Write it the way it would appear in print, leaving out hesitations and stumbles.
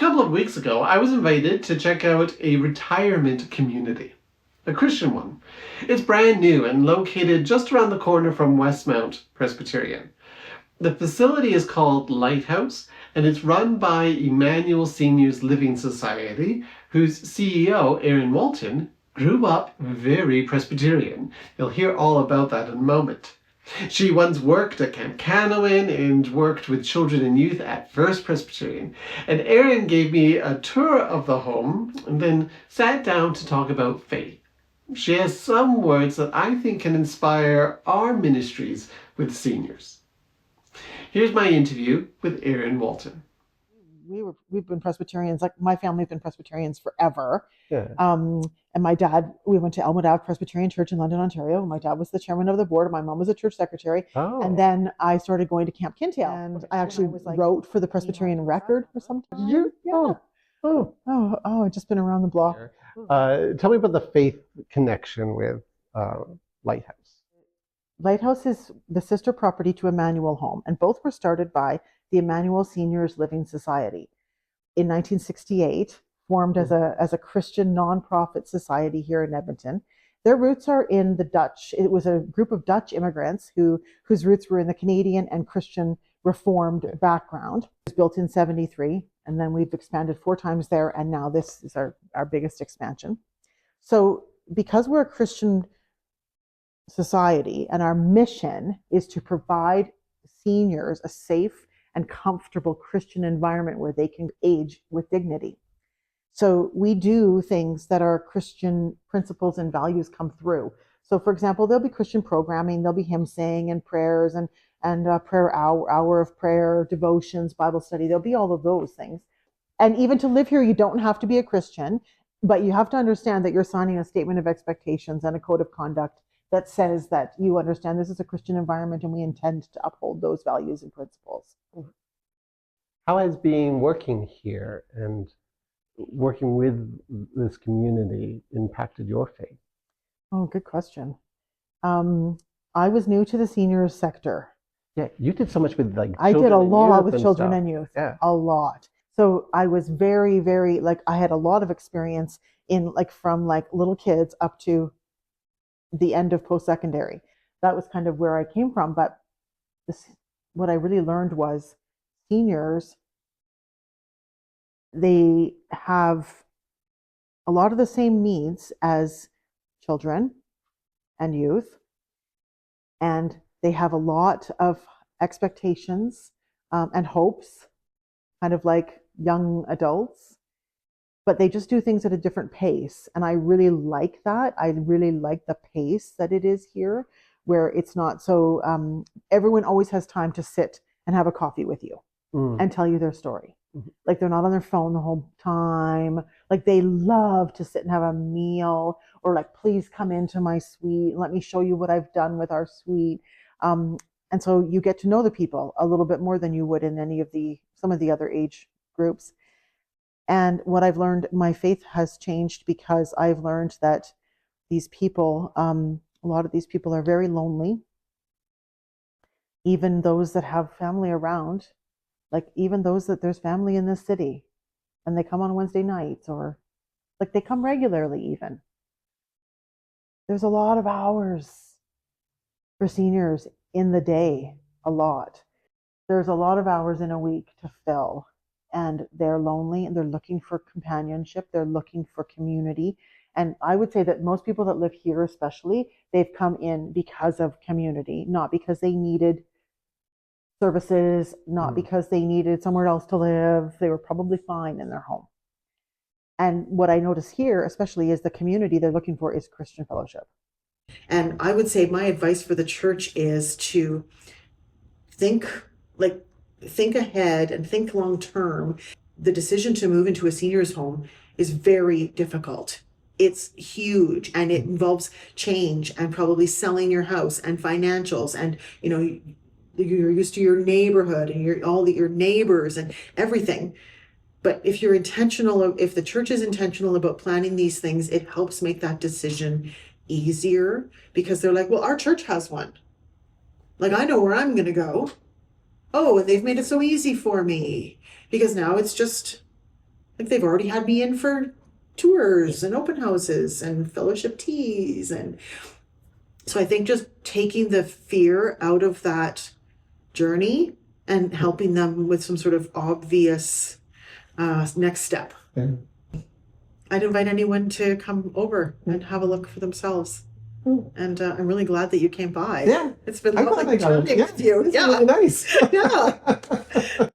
couple of weeks ago, I was invited to check out a retirement community, a Christian one. It's brand new and located just around the corner from Westmount Presbyterian. The facility is called Lighthouse, and it's run by Emmanuel Seniors Living Society, whose CEO, Erin Walton, grew up very Presbyterian. You'll hear all about that in a moment. She once worked at Camp Canoan and worked with children and youth at First Presbyterian. And Erin gave me a tour of the home and then sat down to talk about faith. She has some words that I think can inspire our ministries with seniors. Here's my interview with Erin Walton. We've been Presbyterians, like my family's been Presbyterians forever. Yeah. And my dad, we went to Elmwood Ave Presbyterian Church in London, Ontario. My dad was the chairman of the board, and my mom was a church secretary. Oh. And then I started going to Camp Kintail, and I actually wrote for the Presbyterian Record for some time. Yeah. I've just been around the block. Tell me about the faith connection with Lighthouse. Lighthouse is the sister property to Emmanuel Home, and both were started by the Emmanuel Seniors Living Society in 1968, formed as a Christian nonprofit society here in Edmonton. Their roots are in the Dutch. It was a group of Dutch immigrants whose roots were in the Canadian and Christian Reformed background. It was built in 73, and then we've expanded 4 times there, and now this is our biggest expansion. So because we're a Christian society and our mission is to provide seniors a safe and comfortable Christian environment where they can age with dignity. So we do things that our Christian principles and values come through. So for example, there'll be Christian programming, there'll be hymn saying and prayers and prayer hour of prayer, devotions, Bible study. There'll be all of those things. And even to live here, you don't have to be a Christian, but you have to understand that you're signing a statement of expectations and a code of conduct that says that you understand this is a Christian environment and we intend to uphold those values and principles. How has being working here and working with this community impacted your faith? Oh, good question. I was new to the seniors sector. Yeah, you did so much with I did a lot with children and youth. Yeah. A lot. So I was very, very, I had a lot of experience in from little kids up to the end of post-secondary. That was kind of where I came from. But what I really learned was seniors, they have a lot of the same needs as children and youth, and they have a lot of expectations and hopes, kind of like young adults, but they just do things at a different pace. And I really like that. I really like the pace that it is here, where it's not so, everyone always has time to sit and have a coffee with you and tell you their story. Mm-hmm. They're not on their phone the whole time. They love to sit and have a meal, or please come into my suite. Let me show you what I've done with our suite. And so you get to know the people a little bit more than you would in some of the other age groups. And what I've learned, my faith has changed because I've learned that these people, a lot of these people are very lonely. Even those that have family around, even those that there's family in this city and they come on Wednesday nights, or they come regularly even. There's a lot of hours for seniors in the day, a lot. There's a lot of hours in a week to fill. And they're lonely and they're looking for companionship. They're looking for community. And I would say that most people that live here especially, they've come in because of community, not because they needed services, not because they needed somewhere else to live. They were probably fine in their home. And what I notice here especially is the community they're looking for is Christian fellowship. And I would say my advice for the church is to think ahead and think long term. The decision to move into a senior's home is very difficult. It's huge, and it involves change and probably selling your house and financials, and you're used to your neighborhood and your neighbors and everything. But if the church is intentional about planning these things, it helps make that decision easier, because they're well, our church has one. I know where I'm going to go. Oh, and they've made it so easy for me, because now it's just Like they've already had me in for tours and open houses and fellowship teas. And so I think just taking the fear out of that journey and helping them with some sort of obvious next step. Yeah. I'd invite anyone to come over and have a look for themselves. And I'm really glad that you came by. Yeah. It's been I'm glad lovely I got it. chatting Yeah, with you. it's Yeah. really nice. Yeah.